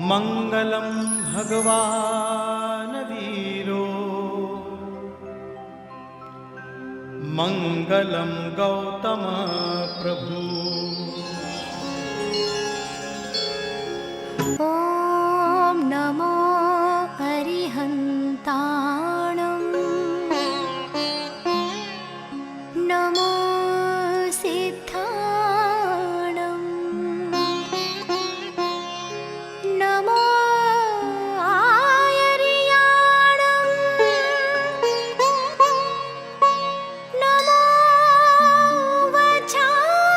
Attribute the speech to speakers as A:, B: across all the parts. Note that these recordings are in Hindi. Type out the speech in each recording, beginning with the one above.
A: मङ्गलं भगवान् वीरो मङ्गलं गौतम प्रभु।
B: ॐ नमो अरिहन्ताणं नमो सिद्धाणं नमो आयर्याणं नमो वचायाणं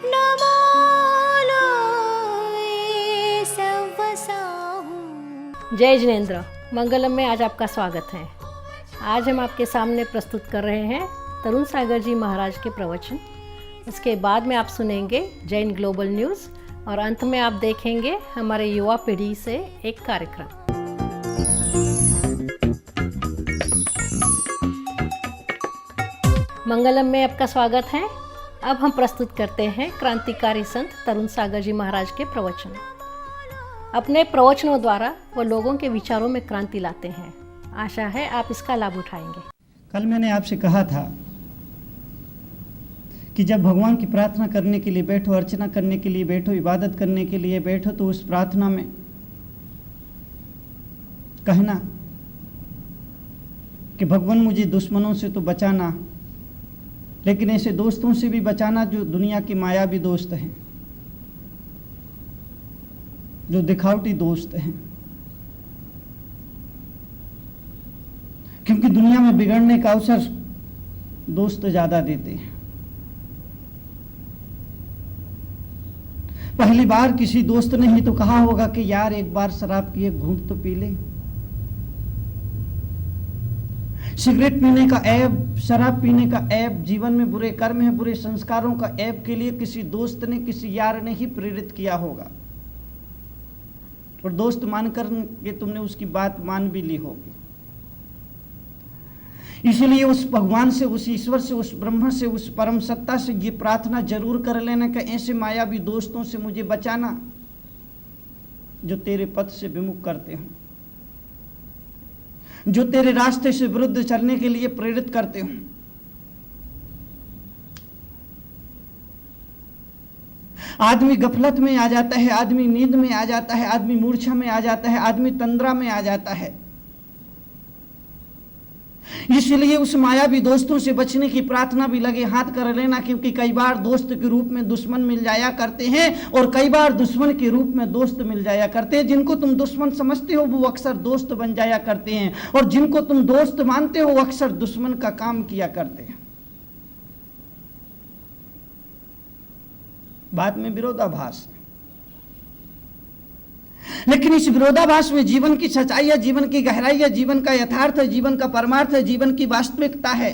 B: नमो लोये सवसाहु।
C: जय जिनेन्द्र। मंगलम में आज आपका स्वागत है। आज हम आपके सामने प्रस्तुत कर रहे हैं तरुण सागर जी महाराज के प्रवचन। उसके बाद में आप सुनेंगे जैन ग्लोबल न्यूज़ और अंत में आप देखेंगे हमारे युवा पीढ़ी से एक कार्यक्रम। मंगलम में आपका स्वागत है। अब हम प्रस्तुत करते हैं क्रांतिकारी संत तरुण सागर जी महाराज के प्रवचन। अपने प्रवचनों द्वारा वो लोगों के विचारों में क्रांति लाते हैं। आशा है आप इसका लाभ उठाएंगे।
D: कल मैंने आपसे कहा था कि जब भगवान की प्रार्थना करने के लिए बैठो, अर्चना करने के लिए बैठो, इबादत करने के लिए बैठो, तो उस प्रार्थना में कहना कि भगवान मुझे दुश्मनों से तो बचाना, लेकिन ऐसे दोस्तों से भी बचाना जो दुनिया की मायावी दोस्त हैं, जो दिखावटी दोस्त हैं। क्योंकि दुनिया में बिगड़ने का अवसर दोस्त ज्यादा देते हैं। पहली बार किसी दोस्त ने ही तो कहा होगा कि यार एक बार शराब की एक घूंट तो पी ले। सिगरेट पीने का ऐब, शराब पीने का ऐब, जीवन में बुरे कर्म है, बुरे संस्कारों का ऐब के लिए किसी दोस्त ने, किसी यार ने ही प्रेरित किया होगा, और दोस्त मानकर के तुमने उसकी बात मान भी ली होगी। इसलिए उस भगवान से, उस ईश्वर से, उस ब्रह्मा से, उस परम सत्ता से ये प्रार्थना जरूर कर लेना कि ऐसे मायावी दोस्तों से मुझे बचाना जो तेरे पथ से विमुख करते हो, जो तेरे रास्ते से विरुद्ध चलने के लिए प्रेरित करते हो। आदमी गफलत में आ जाता है, आदमी नींद में आ जाता है, आदमी मूर्छा में आ जाता है, आदमी तंद्रा में आ जाता है। इसलिए उस मायावी दोस्तों से बचने की प्रार्थना भी लगे हाथ कर लेना, क्योंकि कई बार दोस्त के रूप में दुश्मन मिल जाया करते हैं और कई बार दुश्मन के रूप में दोस्त मिल जाया करते हैं। जिनको तुम दुश्मन समझते हो वो अक्सर दोस्त बन जाया करते हैं, और जिनको तुम दोस्त मानते हो वो अक्सर दुश्मन का काम किया करते हैं। बाद में विरोधाभास, लेकिन इस विरोधाभास में जीवन की सच्चाई है, जीवन की गहराई है, जीवन का यथार्थ है, जीवन का परमार्थ है, जीवन की वास्तविकता है।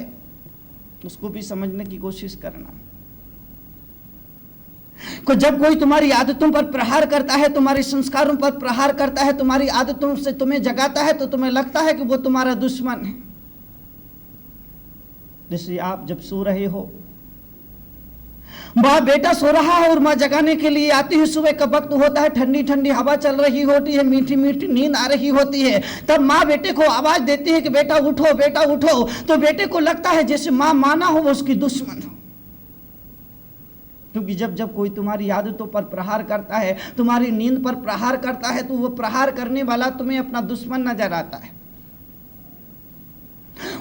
D: उसको भी समझने की कोशिश करना। जब कोई तुम्हारी आदतों पर प्रहार करता है, तुम्हारे संस्कारों पर प्रहार करता है, तुम्हारी आदतों से तुम्हें जगाता है, तो तुम्हें लगता है कि वो तुम्हारा दुश्मन है। जैसे आप जब सो रहे हो, माँ बेटा सो रहा है और माँ जगाने के लिए आती है। सुबह का वक्त होता है, ठंडी ठंडी हवा चल रही होती है, मीठी मीठी नींद आ रही होती है। तब माँ बेटे को आवाज देती है कि बेटा उठो, बेटा उठो। तो बेटे को लगता है जैसे माँ माना हो वो उसकी दुश्मन हो। क्योंकि जब जब कोई तुम्हारी आदतों पर प्रहार करता है, तुम्हारी नींद पर प्रहार करता है, तो वो प्रहार करने वाला तुम्हें अपना दुश्मन नजर आता है।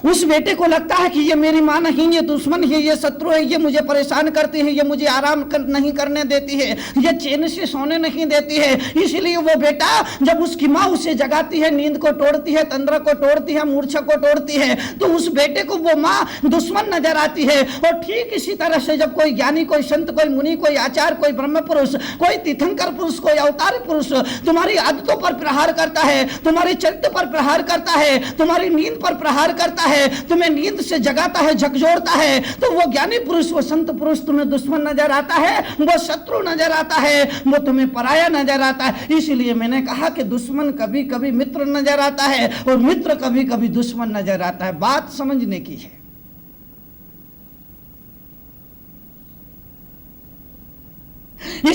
D: उस बेटे को लगता है कि ये मेरी माँ नहीं, ये दुश्मन है, ये शत्रु है, ये मुझे परेशान करती है, ये मुझे आराम नहीं करने देती है, ये चैन से सोने नहीं देती है। इसलिए वो बेटा जब उसकी माँ उसे जगाती है, नींद को तोड़ती है, तंद्रा को तोड़ती है, मूर्छा को तोड़ती है, तो उस बेटे को वो माँ दुश्मन नजर आती है। और ठीक इसी तरह से जब कोई ज्ञानी, कोई संत, कोई मुनि, कोई आचार्य, कोई ब्रह्म पुरुष, कोई तीर्थंकर पुरुष, कोई अवतार पुरुष तुम्हारी आदतों पर प्रहार करता है, तुम्हारे चरित्र पर प्रहार करता है, तुम्हारी नींद पर प्रहार करता है, तुम्हें नींद से जगाता है, झकझोरता है, तो वो ज्ञानी पुरुष, वो संत पुरुष तुम्हें दुश्मन नजर आता है, वो शत्रु नजर आता है, वो तुम्हें पराया नजर आता है। इसलिए मैंने कहा कि दुश्मन कभी कभी मित्र नजर आता है और मित्र कभी कभी दुश्मन नजर आता है। बात समझने की है।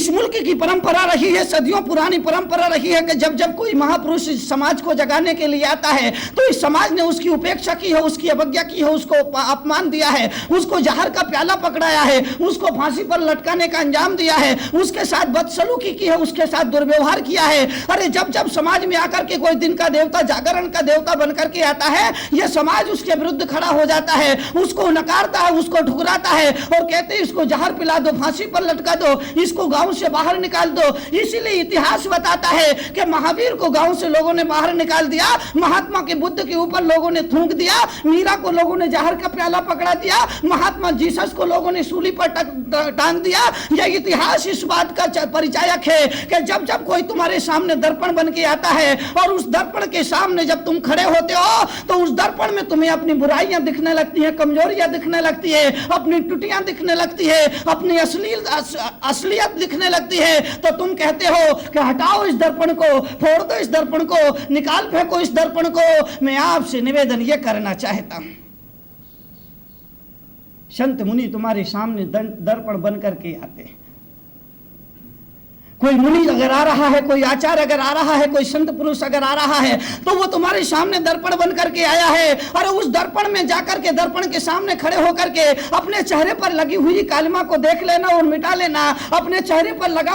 D: इस मुल्क की परंपरा रही है, सदियों पुरानी परंपरा रही है कि जब जब कोई महापुरुष इस समाज को जगाने के लिए आता है तो इस समाज ने उसकी उपेक्षा की है, उसकी अवज्ञा की है, उसको अपमान दिया है, उसको जहर का प्याला पकड़ाया है, उसको फांसी पर लटकाने का अंजाम दिया है, उसके साथ बदसलूकी की है, उसके साथ दुर्व्यवहार किया है। अरे जब जब समाज में आकर के कोई दिन का देवता, जागरण का देवता बनकर के आता है, यह समाज उसके विरुद्ध खड़ा हो जाता है, उसको नकारता है, उसको ठुकराता है और कहते हैं इसको जहर पिला दो, फांसी पर लटका दो, इसको गांव से बाहर निकाल दो। इसीलिए इतिहास बताता है कि महावीर को गांव से लोगों ने बाहर निकाल दिया, महात्मा के बुद्ध के ऊपर लोगों ने थूक दिया, मीरा को लोगों ने जहर का प्याला पकड़ा दिया, महात्मा जीसस को लोगों ने सूली पर टांग दिया। यह इतिहास इस बात का परिचायक है कि जब जब कोई तुम्हारे सामने दर्पण बन के आता है और उस दर्पण के सामने जब तुम खड़े होते हो तो उस दर्पण में तुम्हें अपनी बुराइयां दिखने लगती हैं, कमजोरियां दिखने लगती है, अपनी टुटियां दिखने लगती है, अपनी असलियत दिखने लगती है, तो तुम कहते हो कि हटाओ इस दर्पण को, फोड़ दो इस दर्पण को, निकाल फेंको इस दर्पण को। मैं आपसे निवेदन यह करना चाहता हूं, संत मुनि तुम्हारे सामने दर्पण बन करके आते हैं। कोई मुनि अगर आ रहा है, कोई आचार्य अगर आ रहा है, कोई संत पुरुष अगर आ रहा है तो वो तुम्हारे सामने दर्पण बन करके आया है। और उस दर्पण में जाकर के, दर्पण के सामने खड़े होकर के अपने चेहरे पर लगी हुई कालिमा को देख लेना और मिटा लेना, अपने चेहरे पर लगा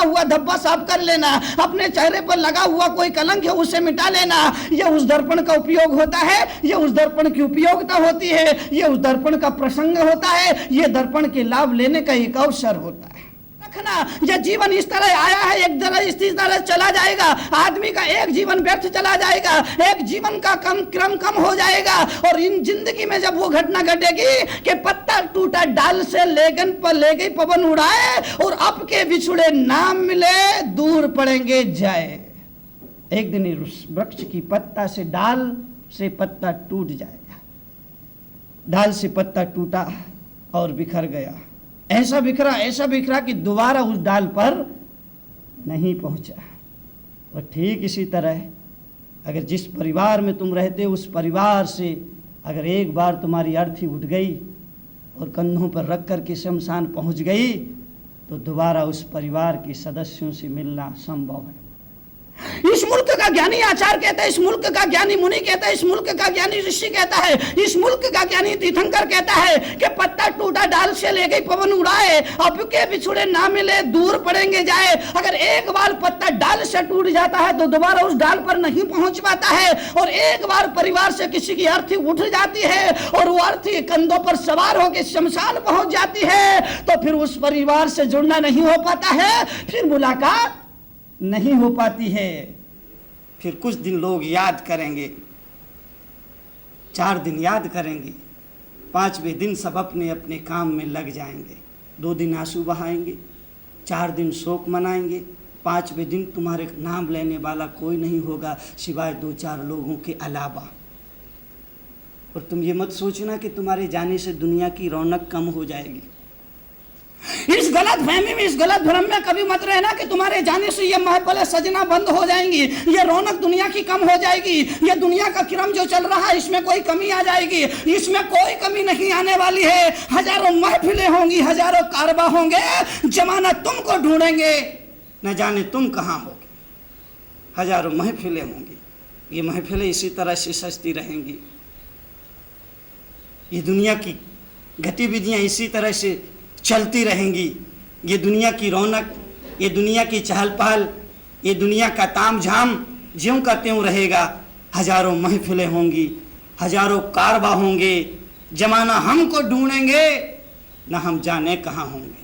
D: हुआ धब्बा साफ कर लेना, अपने चेहरे पर लगा हुआ कोई कलंक है उसे मिटा लेना। यह उस दर्पण का उपयोग होता है, यह उस दर्पण की उपयोगिता होती है, यह उस दर्पण का प्रसंग होता है, यह दर्पण के लाभ लेने का एक अवसर होता है। यह जीवन इस तरह आया है, एक तरह इस तरह चला जाएगा। आदमी का एक जीवन व्यर्थ चला जाएगा, एक जीवन का क्रम कम हो जाएगा। और इन जिंदगी में जब वो घटना घटेगी कि पत्ता टूटा डाल से लेगन पर ले गई पवन उड़ाए और अब के बिछुड़े नाम मिले दूर पड़ेंगे जाए। एक दिन उस वृक्ष की पत्ता से, डाल से पत्ता टूट जाएगा। डाल से पत्ता टूटा और बिखर गया, ऐसा बिखरा कि दोबारा उस डाल पर नहीं पहुंचा। और ठीक इसी तरह अगर जिस परिवार में तुम रहते हो उस परिवार से अगर एक बार तुम्हारी अर्थी उठ गई और कंधों पर रख कर के शमशान पहुंच गई तो दोबारा उस परिवार के सदस्यों से मिलना संभव है। इस मुल्क का ज्ञानी आचार्य कहता है, इस मुल्क का ज्ञानी मुनि कहता है, इस मुल्क का ज्ञानी ऋषि कहता है, इस मुल्क का ज्ञानी तीर्थंकर कहता है कि पत्ता टूटा डाल से ले गई पवन उड़ाए, अब के बिछुड़े ना मिले दूर पड़ेंगे जाए। अगर एक बार पत्ता डाल से टूट जाता है तो दोबारा उस डाल पर नहीं पहुंच पाता है। और एक बार परिवार से किसी की अर्थी उठ जाती है और वो अर्थी कंधों पर सवार होकर शमशान पहुंच जाती है तो फिर उस परिवार से जुड़ना नहीं हो पाता है, फिर मुलाकात नहीं हो पाती है। फिर कुछ दिन लोग याद करेंगे, 4 दिन याद करेंगे, 5वें दिन सब अपने अपने काम में लग जाएंगे। 2 दिन आंसू बहाएंगे, 4 दिन शोक मनाएंगे, 5वें दिन तुम्हारे नाम लेने वाला कोई नहीं होगा सिवाय 2-4 लोगों के अलावा। और तुम ये मत सोचना कि तुम्हारे जाने से दुनिया की रौनक कम हो जाएगी। इस गलत फहमी में, इस गलत भ्रम में कभी मत रहना कि तुम्हारे जाने से ये महफिलें सजना बंद हो जाएंगी, ये रौनक दुनिया की कम हो जाएगी, ये दुनिया का क्रम जो चल रहा है इसमें कोई कमी आ जाएगी। इसमें कोई कमी नहीं आने वाली है। हजारों महफिलें होंगी, हजारों कारबा होंगे, जमाना तुमको ढूंढेंगे, न जाने तुम कहाँ होगे। हजारों महफिलें होंगी, ये महफिलें इसी तरह से सजती रहेंगी, ये दुनिया की गतिविधियां इसी तरह से चलती रहेंगी। ये दुनिया की रौनक, ये दुनिया की चहल पहल, ये दुनिया का ताम झाम ज्यों का त्यों रहेगा। हजारों महफिलें होंगी, हजारों कारवा होंगे, जमाना हमको ढूंढेंगे, न हम जाने कहाँ होंगे।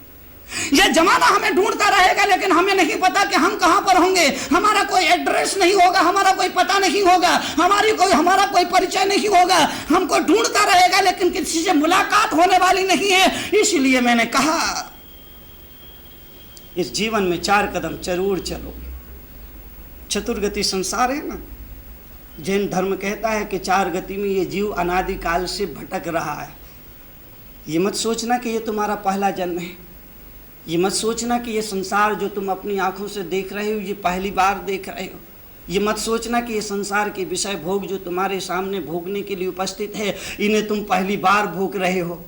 D: यह जमाना हमें ढूंढता रहेगा लेकिन हमें नहीं पता कि हम कहाँ पर होंगे। हमारा कोई एड्रेस नहीं होगा, हमारा कोई पता नहीं होगा, हमारा कोई परिचय नहीं होगा। हमको ढूंढता रहेगा लेकिन किसी से मुलाकात होने वाली नहीं है। इसलिए मैंने कहा इस जीवन में 4 कदम जरूर चलो। चतुर्गति संसार है ना, जैन धर्म कहता है कि 4 गति में ये जीव अनादिकाल से भटक रहा है। ये मत सोचना कि ये तुम्हारा पहला जन्म है, ये मत सोचना कि ये संसार जो तुम अपनी आंखों से देख रहे हो ये पहली बार देख रहे हो। ये मत सोचना कि ये संसार के विषय भोग जो तुम्हारे सामने भोगने के लिए उपस्थित है इन्हें तुम पहली बार भोग रहे हो।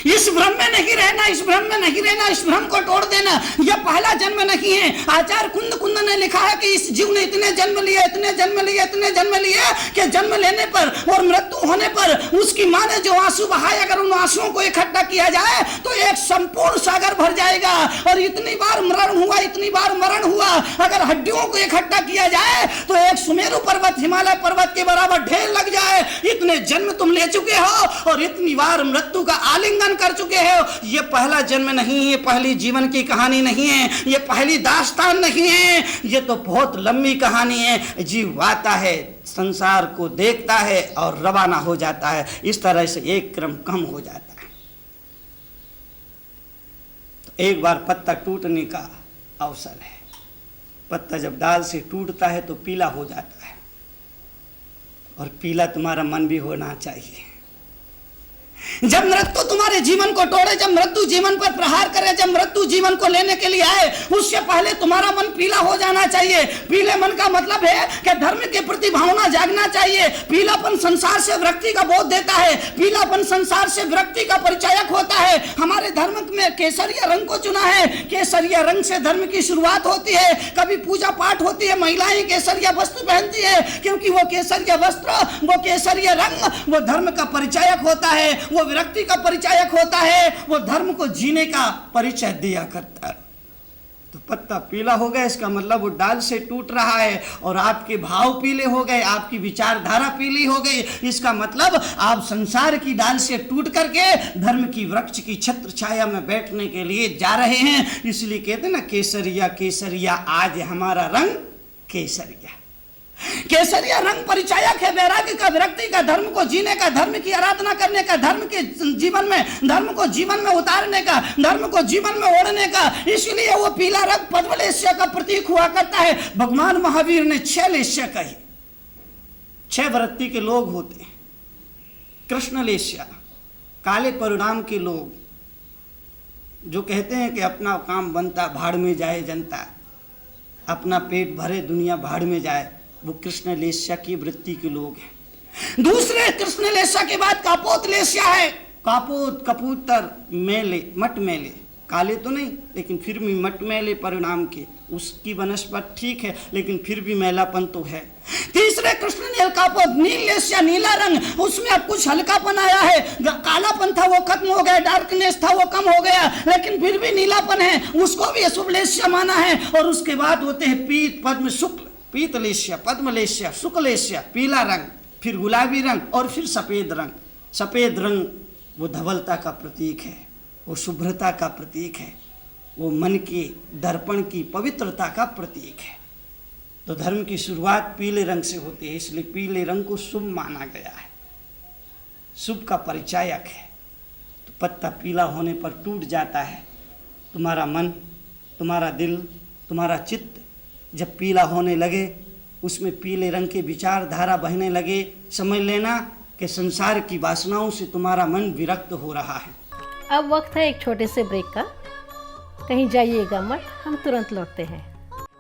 D: इस भ्रम में नहीं रहना, इस भ्रम में नहीं रहना, इस भ्रम को तोड़ देना। यह पहला जन्म नहीं है। आचार्य कुंद कुंद ने लिखा है कि इस जीव ने इतने जन्म लिए, इतने जन्म लिए, इतने जन्म लिए कि जन्म लेने पर और मृत्यु होने पर उसकी मां ने जो आंसू बहाए, अगर उन आंसुओं को इकट्ठा किया जाए तो एक संपूर्ण सागर भर जाएगा। और इतनी बार मरण हुआ, इतनी बार मरण हुआ, अगर हड्डियों को इकट्ठा किया जाए तो एक सुमेरु पर्वत, हिमालय पर्वत के बराबर ढेर लग जाए। इतने जन्म तुम ले चुके हो और इतनी बार मृत्यु का आलिंगन कर चुके हो। ये पहला जन्म नहीं है, ये पहली जीवन की कहानी नहीं है, ये पहली दास्तान नहीं है, ये तो बहुत लंबी कहानी है। जीव आता है, संसार को देखता है और रवाना हो जाता है। इस तरह से एक क्रम कम हो जाता है। तो एक बार पत्ता टूटने का अवसर है। पत्ता जब डाल से टूटता है तो पीला हो जाता है, और पीला तुम्हारा मन भी होना चाहिए। जब मृत्यु तुम्हारे जीवन को तोड़े, जब मृत्यु जीवन पर प्रहार करे, जब मृत्यु जीवन को लेने के लिए आए, उससे पहले तुम्हारा मन पीला हो जाना चाहिए। पीले मन का मतलब है कि धर्म के प्रति भावना जागना चाहिए। पीलापन संसार से विरक्ति का बोध देता है, पीलापन संसार से विरक्ति का परिचायक होता है। हमारे धर्म में केसरिया रंग को चुना है। केसरिया रंग से धर्म की शुरुआत होती है। कभी पूजा पाठ होती है, महिलाएं केसरिया वस्त्र पहनती है, क्योंकि वो केसरिया वस्त्र, वो केसरिया रंग, वो धर्म का परिचायक होता है, वो विरक्ति का परिचायक होता है, वो धर्म को जीने का परिचय दिया करता है। तो पत्ता पीला हो गया, इसका मतलब वो डाल से टूट रहा है, और आपके भाव पीले हो गए, आपकी विचारधारा पीली हो गई। इसका मतलब आप संसार की डाल से टूट करके धर्म की वृक्ष की छत्र छाया में बैठने के लिए जा रहे हैं। इसलिए कहते हैं ना, केसरिया केसरिया आज हमारा रंग केसरिया। केसरिया रंग परिचायक है वैराग्य का, विरक्ति का, धर्म को जीने का, धर्म की आराधना करने का, धर्म के जीवन में, धर्म को जीवन में उतारने का, धर्म को जीवन में ओढ़ने का। इसलिए वो पीला रंग पद्मलेश्य का प्रतीक हुआ करता है। भगवान महावीर ने 6 लेश्य कही। 6 वृत्ति के लोग होते हैं। कृष्ण लेश्य, काले परिणाम के लोग, जो कहते हैं कि अपना काम बनता भाड़ में जाए जनता, अपना पेट भरे दुनिया भाड़ में जाए, वो कृष्ण लेस्या की वृत्ति के लोग हैं। दूसरे कृष्ण लेस्या के बाद कापोत लेस्या है। कापोत कबूतर मेले, मट मेले, काले तो नहीं लेकिन फिर भी मट मेले परिणाम के, उसकी वनस्पति ठीक है लेकिन फिर भी मैलापन तो है। तीसरे कृष्ण नील कापोत, नील लेस्या, नीला रंग, उसमें अब कुछ हल्कापन आया है। कालापन था वो खत्म हो गया, डार्कनेस था वो कम हो गया, लेकिन फिर भी नीलापन है, उसको भी अशुभ लेस्या माना है। और उसके बाद होते हैं पीत, पद्म, शुक्ल, पीतलेश्य, पद्मलेश्य, शुक्लेश्य, पीला रंग, फिर गुलाबी रंग, और फिर सफेद रंग। सफेद रंग वो धवलता का प्रतीक है, वो शुभ्रता का प्रतीक है, वो मन के दर्पण की पवित्रता का प्रतीक है। तो धर्म की शुरुआत पीले रंग से होती है, इसलिए पीले रंग को शुभ माना गया है, शुभ का परिचायक है। तो पत्ता पीला होने पर टूट जाता है। तुम्हारा मन, तुम्हारा दिल, तुम्हारा चित्त जब पीला होने लगे, उसमें पीले रंग के विचारधारा बहने लगे, समझ लेना कि संसार की वासनाओं से तुम्हारा मन विरक्त हो रहा है।
C: अब वक्त है एक छोटे से ब्रेक का। कहीं जाइएगा मत, हम तुरंत लौटते हैं।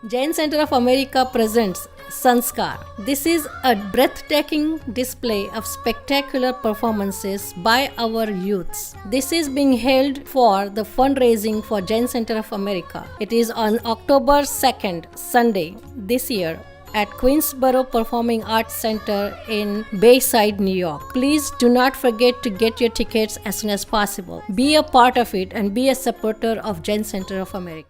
C: Jain Center of America presents Sanskar. This is a breathtaking display of spectacular performances by our youths. This is being held for the fundraising for Jain Center of America. It is on October 2nd, Sunday this year at Queensboro Performing Arts Center in Bayside, New York. Please do not forget to get your tickets as soon as possible. Be a part of it and be a supporter of Jain Center of America.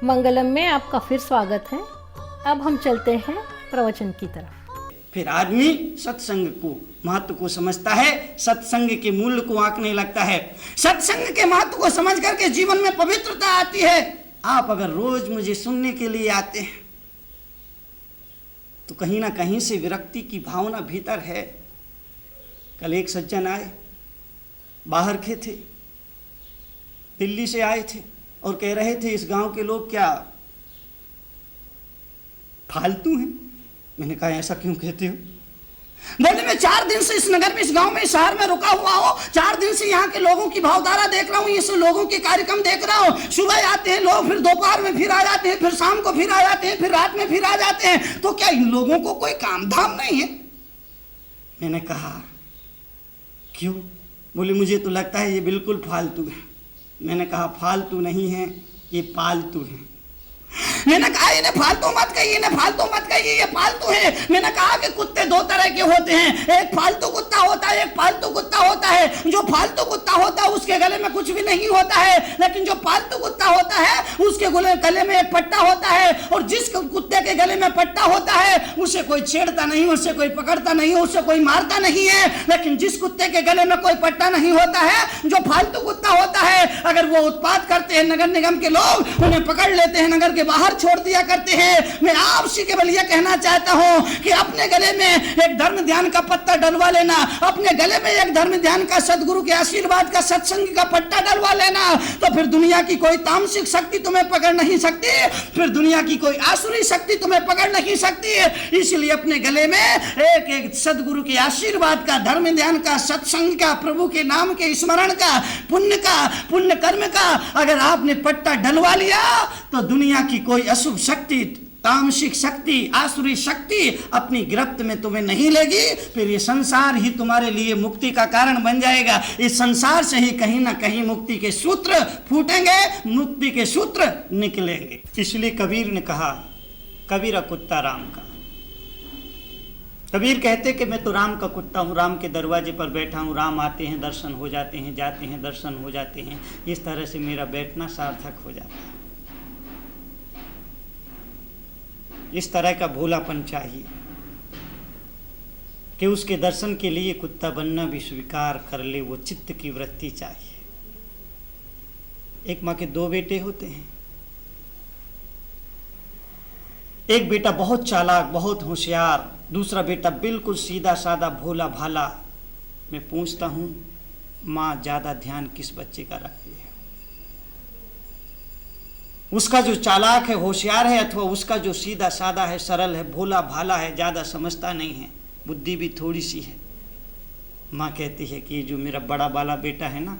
C: मंगलम में आपका फिर स्वागत है। अब हम चलते हैं प्रवचन की तरफ।
E: फिर आदमी सत्संग को महत्व को समझता है, सत्संग के मूल्य को आंकने लगता है, सत्संग के महत्व को समझ करके जीवन में पवित्रता आती है। आप अगर रोज मुझे सुनने के लिए आते हैं तो कहीं ना कहीं से विरक्ति की भावना भीतर है। कल एक सज्जन आए, बाहर के थे, दिल्ली से आए थे और कह रहे थे इस गांव के लोग क्या फालतू हैं। मैंने कहा ऐसा क्यों कहते हो? बोले मैं 4 दिन से इस नगर में, इस गांव में, इस शहर में रुका हुआ हूं। 4 दिन से यहाँ के लोगों की भावधारा देख रहा हूं, इस लोगों के कार्यक्रम देख रहा हूं। सुबह आते हैं लोग, फिर दोपहर में फिर आ जाते हैं, फिर शाम को फिर आ जाते हैं, फिर रात में फिर आ जाते हैं। तो क्या इन लोगों को कोई काम धाम नहीं है? मैंने कहा क्यों? बोले मुझे तो लगता है ये बिल्कुल फालतू है। मैंने कहा फालतू नहीं है, ये पालतू है। मैंने कहा इन्हें फालतू मत कहिए, इन्हें फालतू मत कहिए, ये फालतू है। मैंने कहा कि कुत्ते 2 तरह के होते हैं, एक फालतू कुत्ता होता है, एक पालतू कुत्ता होता है। जो फालतू कुत्ता होता है उसके गले में कुछ भी नहीं होता है, लेकिन जो पालतू कुत्ता होता है उसके गले में एक पट्टा होता है। और जिस कुत्ते के गले में पट्टा होता है उसे कोई छेड़ता नहीं, उससे कोई पकड़ता नहीं, उससे कोई मारता नहीं है। लेकिन जिस कुत्ते के गले में कोई पट्टा नहीं होता है, जो फालतू कुत्ता होता है, अगर वो उत्पात करते हैं नगर निगम के लोग उन्हें पकड़ लेते हैं, नगर के बाहर छोड़ दिया करते हैं। मैं आपसे केवल यह कहना चाहता हूं कि अपने गले में एक धर्म ध्यान का पत्ता डलवा लेना, अपने गले में एक धर्म ध्यान का, सदगुरु के आशीर्वाद का, सत्संग का पट्टा डलवा लेना, तो फिर दुनिया की कोई तामसिक शक्ति तुम्हें पकड़ नहीं सकती, फिर दुनिया की कोई आसुरी शक्ति तुम्हें पकड़ नहीं सकती। इसलिए अपने गले में एक सदगुरु के आशीर्वाद का, धर्म ध्यान का, सत्संग का, प्रभु के नाम के स्मरण का, पुण्य कर्म का अगर आपने पट्टा डलवा लिया तो दुनिया की कोई अशुभ शक्ति, तामसिक शक्ति, आसुरी शक्ति अपनी गिरफ्त में तुम्हें नहीं लेगी। फिर ये संसार ही तुम्हारे लिए मुक्ति का कारण बन जाएगा। इस संसार से ही कहीं ना कहीं मुक्ति के सूत्र फूटेंगे, मुक्ति के सूत्र निकलेंगे। इसलिए कबीर ने कहा, कबीरा कुत्ता राम का। कबीर कहते कि मैं तो राम का कुत्ता हूँ, राम के दरवाजे पर बैठा हूँ, राम आते हैं, दर्शन हो जाते हैं, जाते हैं, दर्शन हो जाते हैं। इस तरह से मेरा बैठना सार्थक हो जाता है। इस तरह का भोलापन चाहिए कि उसके दर्शन के लिए कुत्ता बनना भी स्वीकार कर ले, वो चित्त की वृत्ति चाहिए। एक माँ के 2 बेटे होते हैं। एक बेटा बहुत चालाक, बहुत होशियार, दूसरा बेटा बिल्कुल सीधा साधा, भोला भाला। मैं पूछता हूं माँ ज्यादा ध्यान किस बच्चे का रखती है? उसका जो चालाक है, होशियार है, अथवा उसका जो सीधा साधा है, सरल है, भोला भाला है, ज्यादा समझता नहीं है, बुद्धि भी थोड़ी सी है? माँ कहती है कि जो मेरा बड़ा वाला बेटा है ना,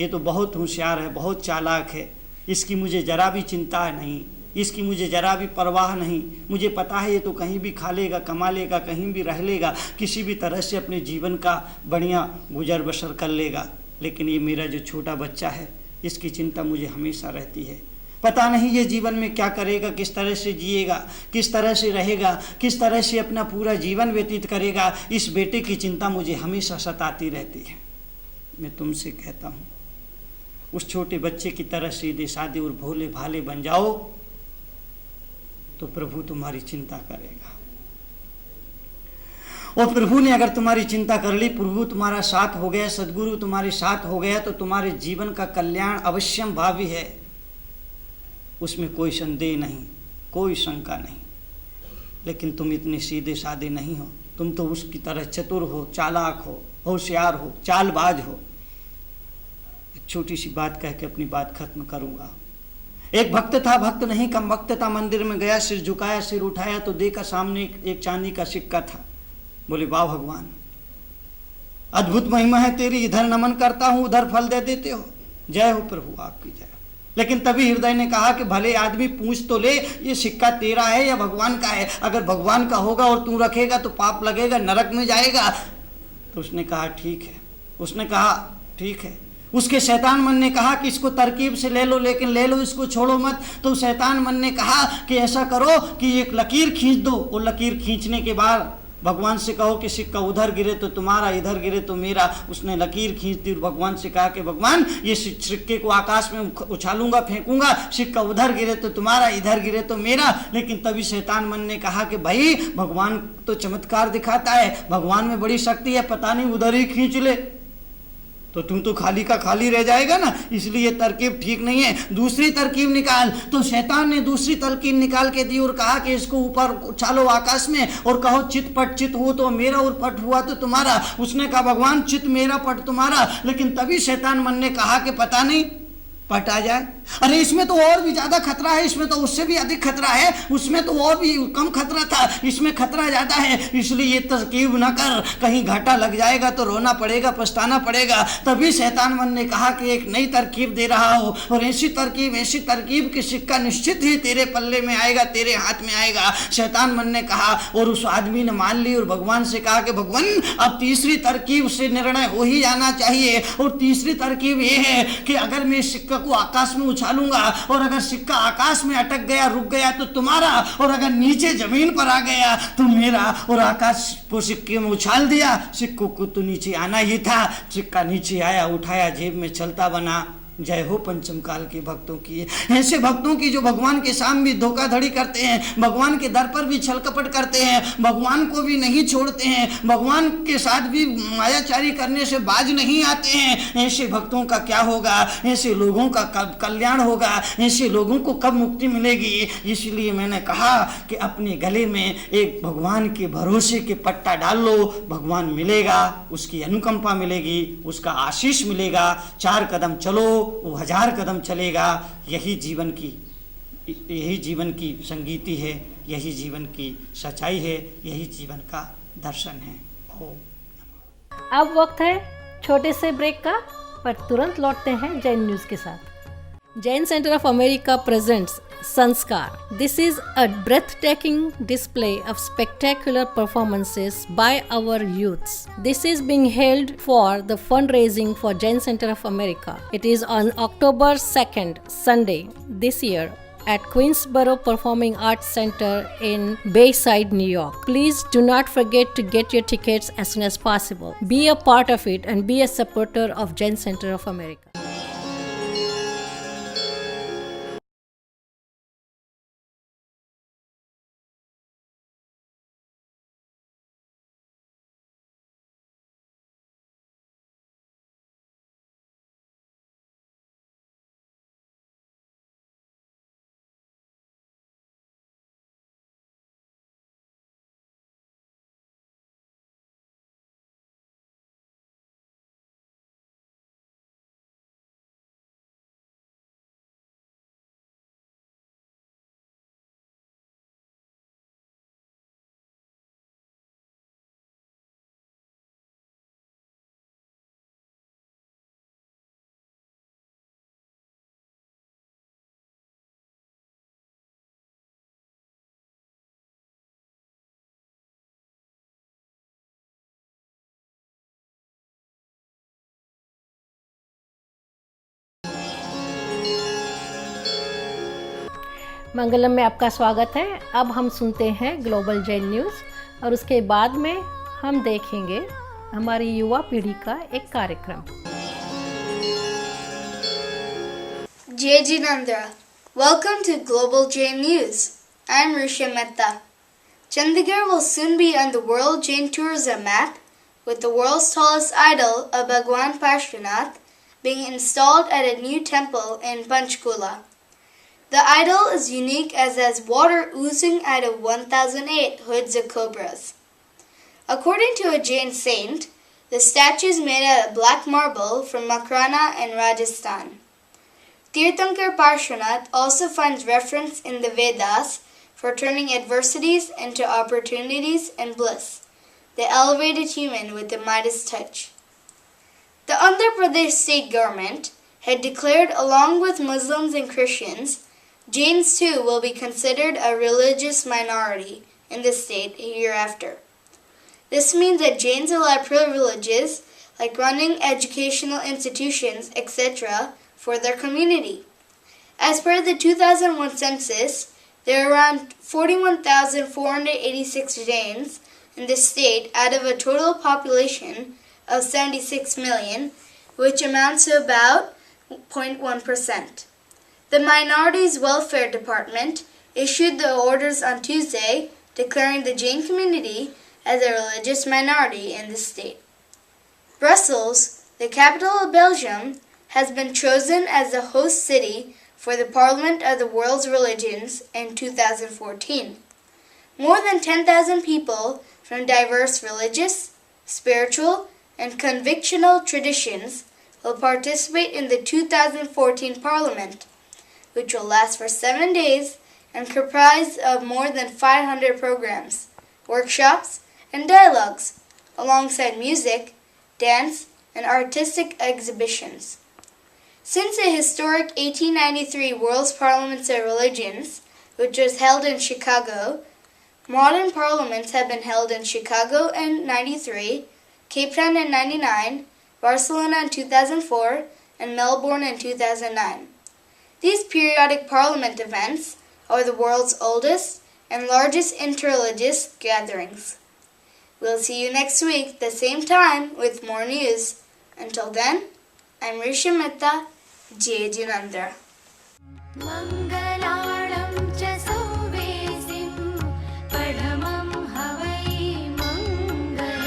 E: ये तो बहुत होशियार है, बहुत चालाक है, इसकी मुझे जरा भी चिंता नहीं, इसकी मुझे जरा भी परवाह नहीं। मुझे पता है ये तो कहीं भी खा लेगा, कमा लेगा, कहीं भी रह लेगा, किसी भी तरह से अपने जीवन का बढ़िया गुजर बसर कर लेगा। लेकिन ये मेरा जो छोटा बच्चा है, इसकी चिंता मुझे हमेशा रहती है। पता नहीं ये जीवन में क्या करेगा, किस तरह से जिएगा, किस तरह से रहेगा, किस तरह से अपना पूरा जीवन व्यतीत करेगा। इस बेटे की चिंता मुझे हमेशा सताती रहती है। मैं तुमसे कहता हूँ उस छोटे बच्चे की तरह सीधे साधे और भोले भाले बन जाओ तो प्रभु तुम्हारी चिंता करेगा। और प्रभु ने अगर तुम्हारी चिंता कर ली, प्रभु तुम्हारा साथ हो गया, सदगुरु तुम्हारे साथ हो गया, तो तुम्हारे जीवन का कल्याण अवश्यम भावी है, उसमें कोई संदेह नहीं, कोई शंका नहीं। लेकिन तुम इतने सीधे साधे नहीं हो, तुम तो उसकी तरह चतुर हो, चालाक हो, होशियार हो, चालबाज हो। एक छोटी सी बात कह के अपनी बात खत्म करूंगा। एक भक्त था, भक्त नहीं कम वक्त था, मंदिर में गया, सिर झुकाया, सिर उठाया तो देखा सामने एक चांदी का सिक्का था। बोले वाह भगवान, अद्भुत महिमा है तेरी, इधर नमन करता हूं उधर फल दे देते हो, जय हो प्रभु आपकी जय। लेकिन तभी हृदय ने कहा कि भले आदमी पूछ तो ले, ये सिक्का तेरा है या भगवान का है? अगर भगवान का होगा और तू रखेगा तो पाप लगेगा, नरक में जाएगा। तो उसने कहा ठीक है, उसने कहा ठीक है। उसके शैतान मन ने कहा कि इसको तरकीब से ले लो, लेकिन ले लो, इसको छोड़ो मत। तो शैतान मन ने कहा कि ऐसा करो कि एक लकीर खींच दो। वो लकीर खींचने के बाद भगवान से कहो कि सिक्का उधर गिरे तो तुम्हारा, इधर गिरे तो मेरा। उसने लकीर खींच दी और भगवान से कहा कि भगवान ये सिक्के को आकाश में उछालूंगा, फेंकूंगा, सिक्का उधर गिरे तो तुम्हारा, इधर गिरे तो मेरा। लेकिन तभी शैतान मन ने कहा कि भाई भगवान तो चमत्कार दिखाता है, भगवान में बड़ी शक्ति है, पता नहीं उधर ही खींच ले तो तुम तो खाली का खाली रह जाएगा ना, इसलिए ये तरकीब ठीक नहीं है, दूसरी तरकीब निकाल। तो शैतान ने दूसरी तरकीब निकाल के दी और कहा कि इसको ऊपर उछालो आकाश में और कहो चित पट चित हो तो मेरा और पट हुआ तो तुम्हारा। उसने कहा भगवान चित मेरा पट तुम्हारा। लेकिन तभी शैतान मन ने कहा कि पता नहीं पट आ जाए, अरे इसमें तो और भी ज्यादा खतरा है, इसमें तो उससे भी अधिक खतरा है, उसमें तो और भी कम खतरा था, इसमें खतरा ज्यादा है, इसलिए ये तरकीब न कर, कहीं घाटा लग जाएगा तो रोना पड़ेगा, पछताना पड़ेगा। तभी शैतान मन ने कहा कि एक नई तरकीब दे रहा हो और ऐसी तरकीब कि सिक्का निश्चित ही तेरे पल्ले में आएगा, तेरे हाथ में आएगा। शैतान मन ने कहा और उस आदमी ने मान ली और भगवान से कहा कि भगवान अब तीसरी तरकीब से निर्णय हो ही जाना चाहिए। और तीसरी तरकीब ये है कि अगर मैं सिक्का को आकाश में उछालूंगा और अगर सिक्का आकाश में अटक गया, रुक गया तो तुम्हारा, और अगर नीचे जमीन पर आ गया तो मेरा। और आकाश को सिक्के में उछाल दिया, सिक्कों को तो नीचे आना ही था, सिक्का नीचे आया, उठाया, जेब में चलता बना। जय हो पंचम काल के भक्तों की, ऐसे भक्तों की जो भगवान के सामने भी धोखाधड़ी करते हैं, भगवान के दर पर भी छल कपट करते हैं, भगवान को भी नहीं छोड़ते हैं, भगवान के साथ भी मायाचारी करने से बाज नहीं आते हैं। ऐसे भक्तों का क्या होगा, ऐसे लोगों का कब कल्याण होगा, ऐसे लोगों को कब मुक्ति मिलेगी। इसलिए मैंने कहा कि अपने गले में एक भगवान के भरोसे के पट्टा डाल लो, भगवान मिलेगा, उसकी अनुकंपा मिलेगी, उसका आशीष मिलेगा। 4 कदम चलो वो 1000 कदम चलेगा। यही जीवन की संगीति है, यही जीवन की सच्चाई है, यही जीवन का दर्शन है।
C: अब वक्त है छोटे से ब्रेक का, पर तुरंत लौटते हैं जैन न्यूज़ के साथ। Jain centre of America presents Sanskar. This is a breathtaking display of spectacular performances by our youths. This is being held for the fundraising for Jain Center of America. It is on October 2nd, Sunday, this year at Queensboro Performing Arts Center in Bayside, New York. Please do not forget to get your tickets as soon as possible. Be a part of it and be a supporter of Jain Center of America. मंगलम में आपका स्वागत है। अब हम सुनते हैं ग्लोबल जैन न्यूज़ और उसके बाद में हम देखेंगे हमारी युवा पीढ़ी का एक कार्यक्रम।
B: Jai Jinendra. Welcome to Global Jain News. I'm Risha Mehta. Chandigarh will soon be on the World Jain Tourism map, with the world's tallest idol of Bhagwan Parshvanath being installed at a new temple in Panchkula. The idol is unique as it has water oozing out of 1008 hoods of cobras. According to a Jain saint, the statue is made out of black marble from Makrana in Rajasthan. Tirthankar Parshvanath also finds reference in the Vedas for turning adversities into opportunities and bliss, the elevated human with the Midas touch. The Andhra Pradesh state government had declared, along with Muslims and Christians, Jains too will be considered a religious minority in the state hereafter. This means that Jains will have privileges like running educational institutions, etc. for their community. As per the 2001 census, there are around 41,486 Jains in the state out of a total population of 76 million, which amounts to about 0.1%. The Minorities Welfare Department issued the orders on Tuesday declaring the Jain community as a religious minority in the state. Brussels, the capital of Belgium, has been chosen as the host city for the Parliament of the World's Religions in 2014. More than 10,000 people from diverse religious, spiritual, and convictional traditions will participate in the 2014 Parliament, which will last for 7 days and comprise of more than 500 programs, workshops, and dialogues, alongside music, dance, and artistic exhibitions. Since the historic 1893 World's Parliaments of Religions, which was held in Chicago, modern parliaments have been held in Chicago in 93, Cape Town in 99, Barcelona in 2004, and Melbourne in 2009. These periodic parliament events are the world's oldest and largest interreligious gatherings. We'll see you next week at the same time with more news. Until then, I'm Risha Mehta, Jai Jinandra.
F: मङ्गलाळं च सौवेसिं पढमं हवै मङ्गलम्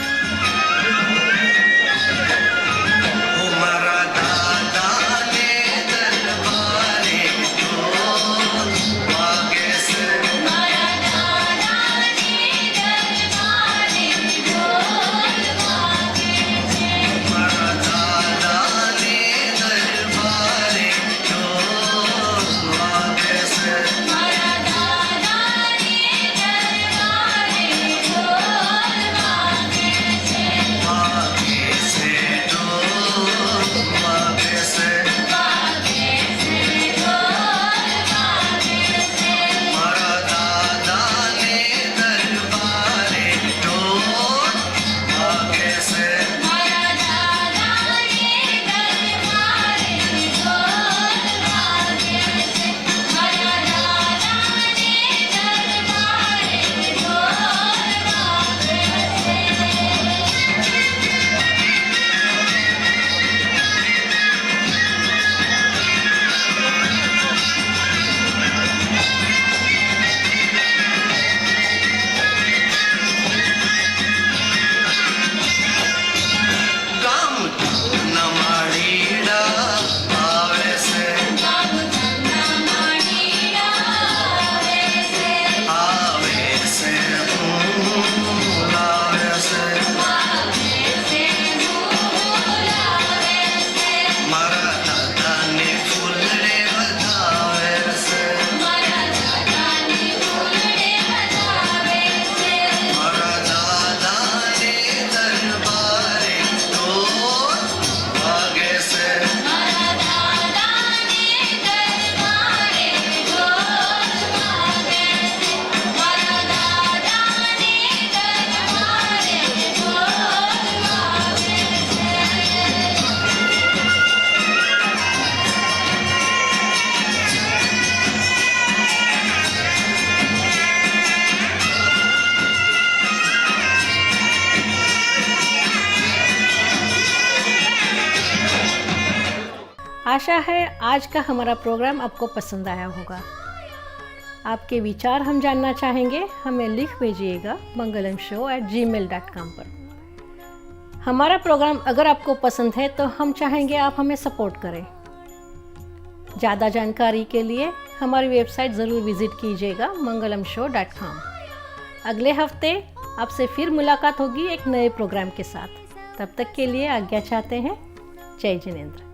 C: आशा है आज का हमारा प्रोग्राम आपको पसंद आया होगा। आपके विचार हम जानना चाहेंगे, हमें लिख भेजिएगा mangalamshow@gmail.com पर। हमारा प्रोग्राम अगर आपको पसंद है तो हम चाहेंगे आप हमें सपोर्ट करें। ज़्यादा जानकारी के लिए हमारी वेबसाइट ज़रूर विज़िट कीजिएगा mangalamshow.com। अगले हफ्ते आपसे फिर मुलाकात होगी एक नए प्रोग्राम के साथ। तब तक के लिए आज्ञा चाहते हैं। जय जिनेंद्र।